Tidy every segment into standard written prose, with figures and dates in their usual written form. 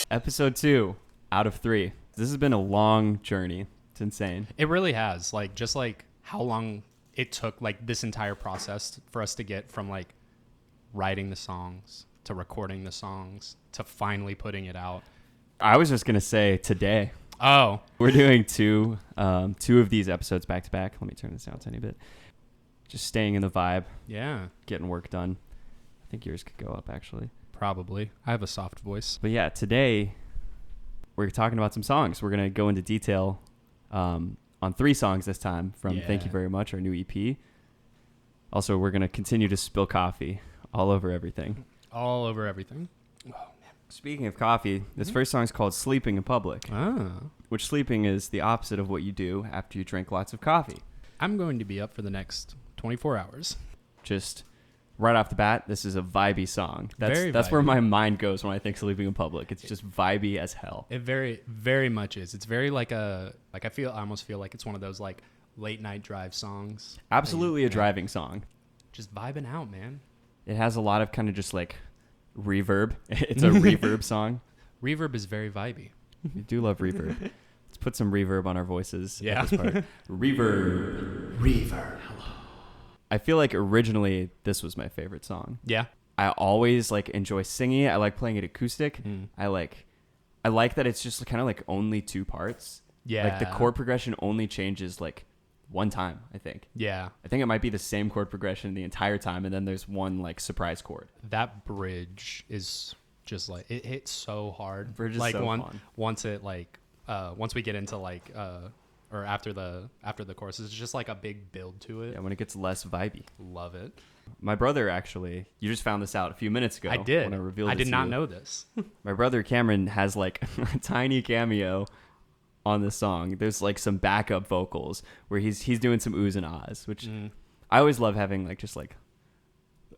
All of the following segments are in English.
Episode 2 out of 3. This has been a long journey. It's insane. It really has. Like, just like how long it took, like this entire process for us to get from like writing the songs to recording the songs to finally putting it out. I was just going to say today. Oh. We're doing two of these episodes back to back. Let me turn this down a tiny bit. Just staying in the vibe. Yeah. Getting work done. I think yours could go up, actually. Probably. I have a soft voice. But yeah, today we're talking about some songs. We're going to go into detail on 3 songs this time from Thank You Very Much, our new EP. Also, we're going to continue to spill coffee all over everything. All over everything. Oh, man. Speaking of coffee, this first song is called Sleeping in Public, which sleeping is the opposite of what you do after you drink lots of coffee. I'm going to be up for the next 24 hours. Just right off the bat, this is a vibey song. That's where my mind goes when I think Sleeping in Public. It's just vibey as hell. It very, very much is. It's very like I almost feel like it's one of those like late night drive songs. Absolutely a driving song. Just vibing out, man. It has a lot of kind of just like reverb. It's a reverb song. Reverb is very vibey. You do love reverb. Let's put some reverb on our voices. Yeah. At this part. Reverb. Hello. I feel like originally this was my favorite song. Yeah. I always like enjoy singing it. I like playing it acoustic. I like that it's just kind of like only 2 parts. Yeah. Like the chord progression only changes like one time, I think. Yeah. I think it might be the same chord progression the entire time, and then there's one like surprise chord. That bridge is just like it hits so hard. Bridge is like so fun. Once it like once we get into like or after the chorus, it's just like a big build to it. Yeah, when it gets less vibey. Love it. My brother actually, you just found this out a few minutes ago. I did. When I revealed I it did to not you. know this. My brother Cameron has like a tiny cameo on this song. There's like some backup vocals where he's doing some oohs and ahs, which I always love having like just like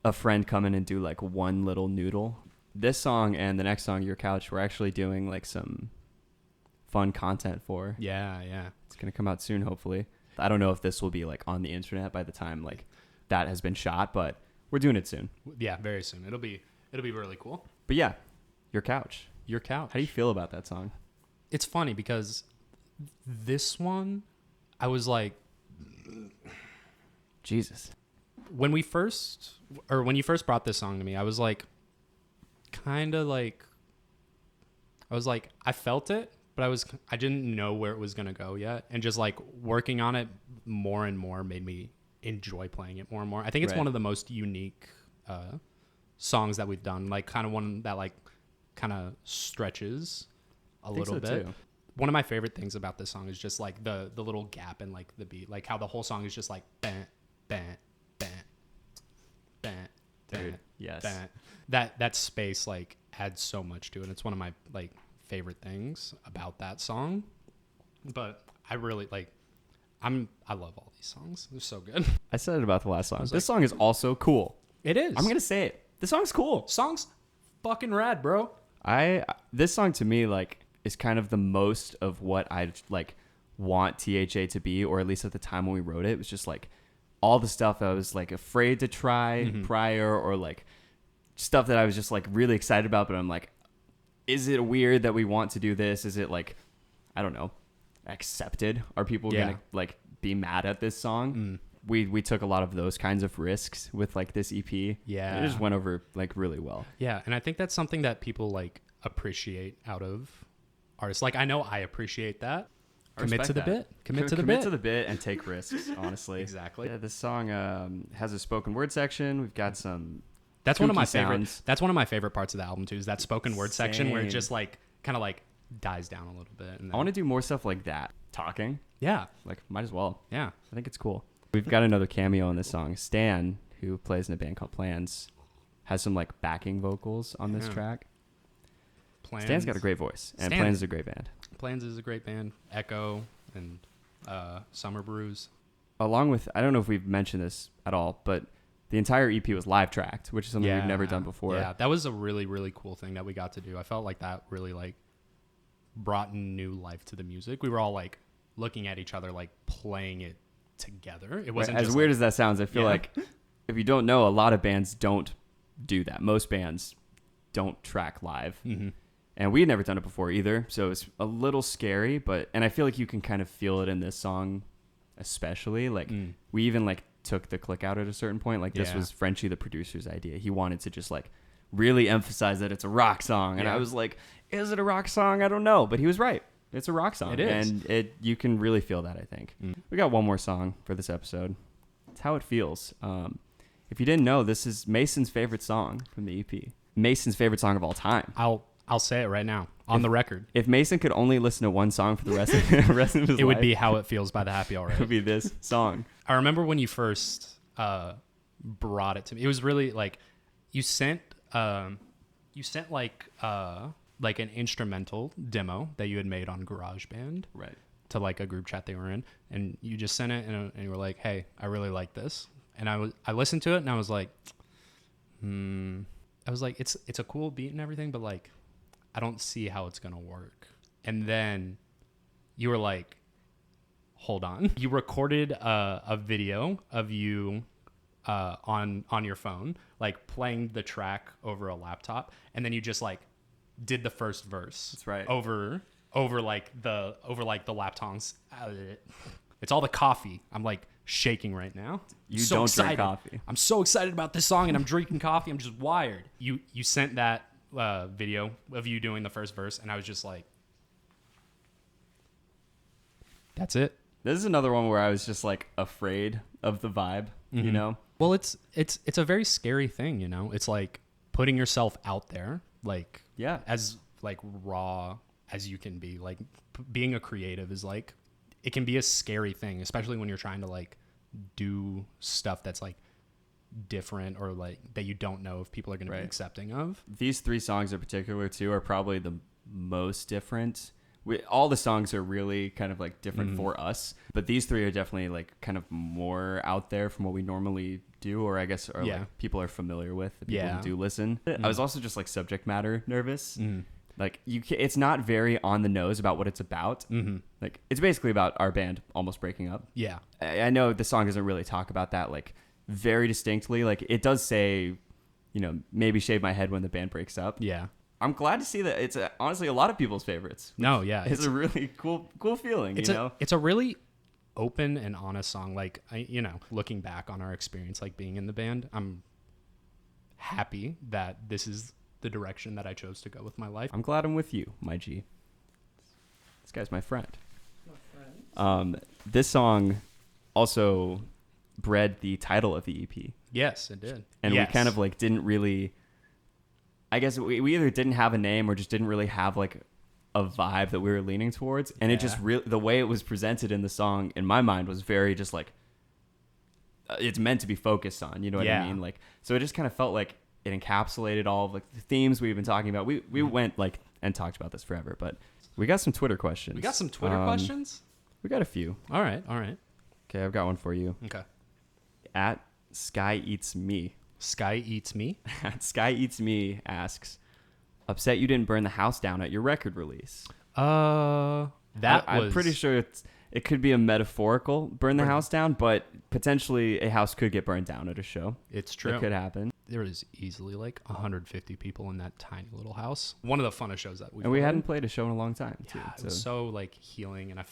a friend come in and do like one little noodle. This song and the next song, Your Couch, we're actually doing like some fun content for. Yeah. It's going to come out soon, hopefully. I don't know if this will be like on the internet by the time like that has been shot, but we're doing it soon. Yeah, very soon. It'll be really cool. But yeah, Your Couch. Your Couch. How do you feel about that song? It's funny because this one, I was like, Jesus. when you first brought this song to me, I was like, I felt it, but I didn't know where it was going to go yet. And just like working on it more and more made me enjoy playing it more and more. I think it's one of the most unique songs that we've done, like kind of one that like kind of stretches a little bit. Too. One of my favorite things about this song is just like the little gap in like the beat, like how the whole song is just like bam, bam, bam, bam, bam, yes. bam. That space like adds so much to it. It's one of my like favorite things about that song. But I really like I love all these songs. They're so good. I said it about the last song. This song is also cool. It is. I'm going to say it. This song's cool. Song's fucking rad, bro. This song to me like is kind of the most of what I like want THA to be, or at least at the time when we wrote it. It was just like all the stuff I was like afraid to try prior, or like stuff that I was just like really excited about, but I'm like, is it weird that we want to do this? Is it like, I don't know, accepted? Are people gonna like be mad at this song? We took a lot of those kinds of risks with like this EP. Yeah. And it just went over like really well. Yeah, and I think that's something that people like appreciate out of artists. Like I know I appreciate that. Commit to the bit. Commit to the bit and take risks, honestly. Exactly. Yeah, this song has a spoken word section. We've got some That's one of my sounds. That's one of my favorite parts of the album too, is that spoken word section where it just like kind of like dies down a little bit. And then, I want to do more stuff like that. Talking. Yeah. Like might as well. Yeah. I think it's cool. We've got another cameo on this song. Stan, who plays in a band called Plans, has some like backing vocals on this track. Stan's got a great voice, and Plans is a great band. Plans is a great band. Echo and Summer Brews. Along with, I don't know if we've mentioned this at all, but the entire EP was live tracked, which is something we've never done before. Yeah, that was a really, really cool thing that we got to do. I felt like that really like brought new life to the music. We were all like looking at each other, like playing it together. It wasn't as just weird like, as that sounds. I feel like if you don't know, a lot of bands don't do that. Most bands don't track live. And we had never done it before either, so it's a little scary, and I feel like you can kind of feel it in this song especially. Like we even like took the click out at a certain point. Like this was Frenchie, the producer's idea. He wanted to just like really emphasize that it's a rock song. And I was like, is it a rock song? I don't know. But he was right. It's a rock song. It is. And you can really feel that, I think. We got one more song for this episode. It's How It Feels. If you didn't know, this is Mason's favorite song from the EP. Mason's favorite song of all time. I'll say it right now on the record. If Mason could only listen to one song for the rest of his life, it would be How It Feels by the Happy Already. It would be this song. I remember when you first brought it to me. It was really like you sent like an instrumental demo that you had made on GarageBand, right, to like a group chat they were in, and you just sent it and you were like, "Hey, I really like this," and I listened to it and I was like, it's a cool beat and everything, but like I don't see how it's gonna work. And then you were like, hold on. You recorded a video of you on your phone, like playing the track over a laptop, and then you just like did the first verse. That's right. Over the laptops. It's all the coffee. I'm like shaking right now. You so don't excited. Drink coffee. I'm so excited about this song, and I'm drinking coffee. I'm just wired. You sent that video of you doing the first verse, and I was just like, that's it. This is another one where I was just like afraid of the vibe, you know? Well, it's a very scary thing, you know? It's like putting yourself out there, like, as like raw as you can be. Like being a creative is like, it can be a scary thing, especially when you're trying to like do stuff that's like different or like that you don't know if people are going to be accepting of. These three songs in particular too are probably the most different. All the songs are really kind of like different for us, but these three are definitely like kind of more out there from what we normally do, or I guess like people are familiar with, the people who do listen. I was also just like subject matter nervous. Like it's not very on the nose about what it's about. Like it's basically about our band almost breaking up. Yeah, I know the song doesn't really talk about that like very distinctly. Like it does say, you know, maybe shave my head when the band breaks up. Yeah. I'm glad to see that it's honestly a lot of people's favorites. No, yeah. It's a really cool feeling, you know? It's a really open and honest song. Like, looking back on our experience, like being in the band, I'm happy that this is the direction that I chose to go with my life. I'm glad I'm with you, my G. This guy's my friend. This song also bred the title of the EP. Yes, it did. And we kind of like didn't really... I guess we either didn't have a name or just didn't really have like a vibe that we were leaning towards. And it just really, the way it was presented in the song in my mind was very just like, it's meant to be focused on, you know what I mean? Like, so it just kind of felt like it encapsulated all of like the themes we've been talking about. We went like and talked about this forever, but we got some Twitter questions. We got some Twitter questions? We got a few. All right. Okay. I've got one for you. Okay. At Sky Eats Me. Sky Eats Me? Sky Eats Me asks, upset you didn't burn the house down at your record release. I'm pretty sure it could be a metaphorical burn the house down, but potentially a house could get burned down at a show. It's true. It could happen. There was easily like 150 people in that tiny little house. One of the funnest shows that we hadn't played a show in a long time too. It was so like healing, and I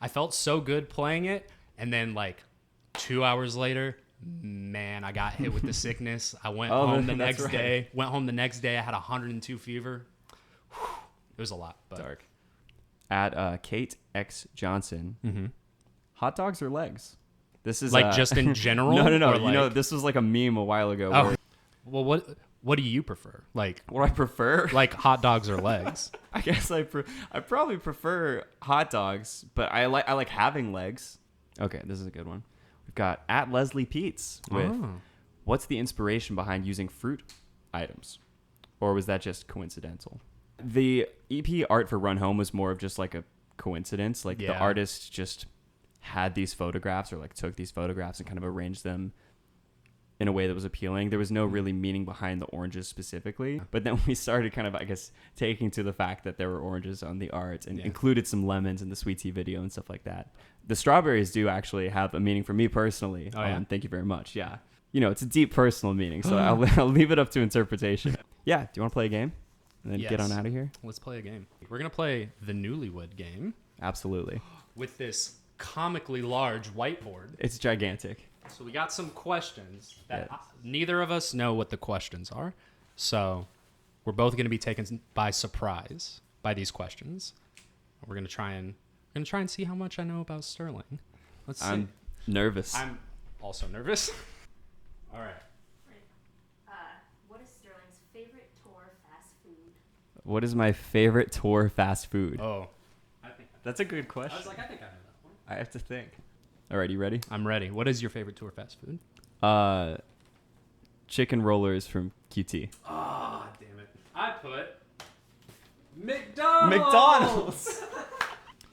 felt so good playing it, and then like 2 hours later, man, I got hit with the sickness. I went home the next day. I had 102 fever. It was a lot. But. Dark. At Kate X Johnson, hot dogs or legs? This is like just in general. No. Like, you know, this was like a meme a while ago. Oh. Well, what do you prefer? Like, what do I prefer? Like hot dogs or legs? I guess I probably prefer hot dogs, but I like having legs. Okay, this is a good one. We've got at Leslie Peets with what's the inspiration behind using fruit items? Or was that just coincidental? The EP art for Run Home was more of just like a coincidence. Like the artist just had these photographs or like took these photographs and kind of arranged them in a way that was appealing. There was no really meaning behind the oranges specifically. But then we started kind of, I guess, taking to the fact that there were oranges on the art and included some lemons in the Sweet Tea video and stuff like that. The strawberries do actually have a meaning for me personally. Thank you very much. Yeah. You know, it's a deep personal meaning, so I'll leave it up to interpretation. Yeah. Do you want to play a game? and then get on out of here? Let's play a game. We're going to play the Newlywed Game. Absolutely. With this comically large whiteboard. It's gigantic. So we got some questions that neither of us know what the questions are. So we're both going to be taken by surprise by these questions. We're going to try and see how much I know about Sterling. Let's see. I'm nervous. I'm also nervous. All right. What is Sterling's favorite tour fast food? What is my favorite tour fast food? Oh, I think That's a good question. I was like, I think I know that one. I have to think. All right, you ready? I'm ready. What is your favorite tour fast food? Chicken rollers from QT. Ah, damn it. I put McDonald's. McDonald's.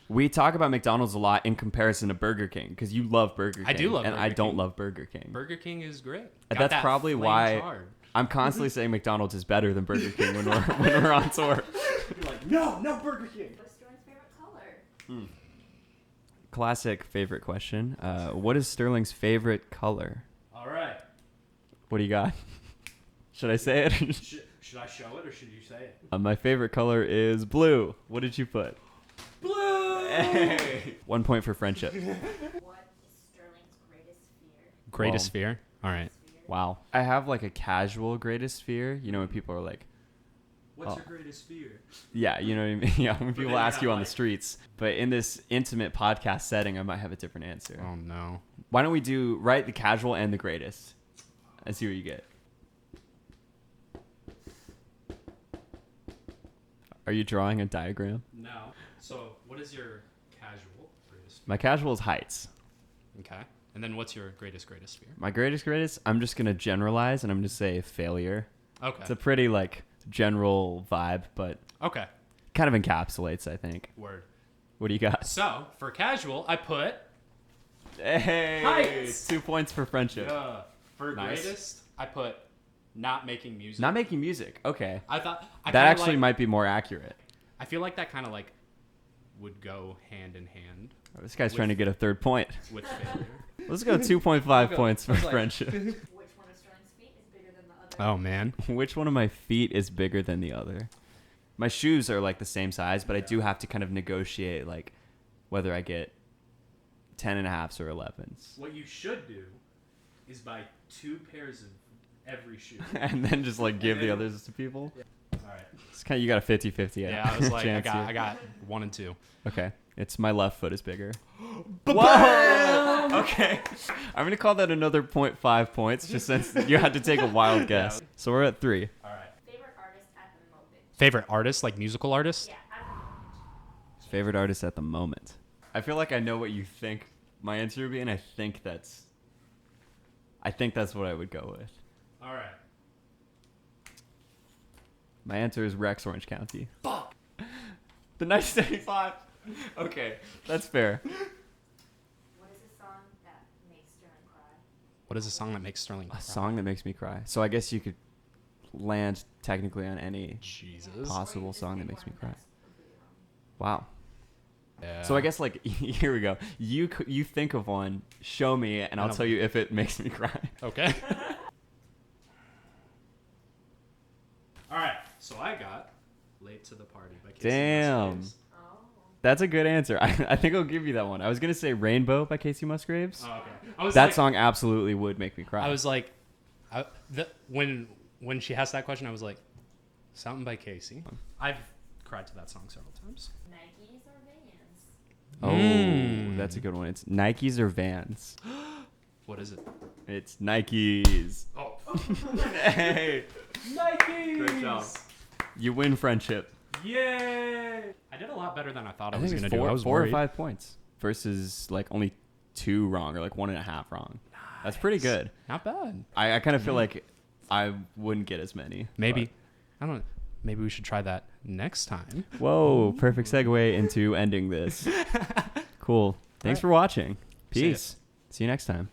We talk about McDonald's a lot in comparison to Burger King because you love Burger King. I do love and Burger I don't King. love Burger King. Burger King is great. That's probably why I'm constantly saying McDonald's is better than Burger King when we're on tour. You're like, no Burger King. What's Sterling's favorite color? Classic favorite question. What is Sterling's favorite color? All right. What do you got? Should I say it? Should I show it or should you say it? My favorite color is blue. What did you put? Blue. Hey. 1 point for friendship. What is Sterling's greatest fear? Greatest fear. All right. Wow. I have like a casual greatest fear. You know when people are like, What's your greatest fear? yeah, you know what I mean? Yeah, when people then ask you you have, on the streets. But in this intimate podcast setting, I might have a different answer. Oh no. Why don't we do the casual and the greatest and see what you get? Are you drawing a diagram? No. So what is your casual greatest fear? My casual is heights. Okay. And then what's your greatest fear? My greatest, I'm just going to generalize and I'm going to say failure. Okay. It's a pretty like general vibe, but Okay. kind of encapsulates, I think. Word. What do you got? So for casual, I put Hey, Heights. 2 points for friendship. for Nice. greatest, I put not making music. Not making music. Okay. I thought I That kinda actually like, might be more accurate. I feel like that kind of like would go hand in hand This guy's trying to get a third point. with failure. Let's go 2.5 points for I was like- friendship. Which one of Sterling's feet is bigger than the other? Oh man. Which one of my feet is bigger than the other? My shoes are like the same size, but I do have to kind of negotiate like whether I get 10.5s or 11s. What you should do is buy 2 pairs of every shoe. And then just like give And the then- others to people. All right. It's kind of, you got a 50-50. Yeah, I was like, chance I here. got 1 and 2. Okay. It's my left foot is bigger. Whoa! Okay. I'm going to call that another 0.5 points just since you had to take a wild guess. So we're at 3. All right. Favorite artist at the moment? Favorite artist, like musical artist? Yeah, at the moment. Favorite artist at the moment. I feel like I know what you think my answer would be, and I think that's what I would go with. All right. My answer is Rex Orange County. Fuck. The 1975. Okay, that's fair. What is a song that makes Sterling cry? What is a song that makes Sterling A cry? song that makes me cry. So I guess you could land technically on any Jesus. possible Or you just song that pick makes me one cry. that's completely wrong. Wow. Yeah. So I guess like here we go. You think of one, show me, and I'll tell you if it makes me cry. Okay. All right. So I got "Late to the Party" by Casey Damn. Musgraves. Oh. That's a good answer. I think I'll give you that one. I was gonna say "Rainbow" by Casey Musgraves. Oh, okay. I was That like, song absolutely would make me cry. I was like, when she has that question, I was like, something by Casey. I've cried to that song several times. Nikes or Vans? Oh, that's a good one. It's Nikes or Vans. What is it? It's Nikes. Oh. Hey, Nikes. great job. You win friendship. Yay! I did a lot better than I thought I, I was think gonna it's do. I was four or worried. 5 points versus like only 2 wrong or like 1.5 wrong. That's pretty good. Not bad. I kind of feel like I wouldn't get as many. Maybe. I don't know. Maybe we should try that next time. but- Whoa, perfect segue into ending this. Cool. Thanks Alright. for watching. See ya. Peace. See you next time.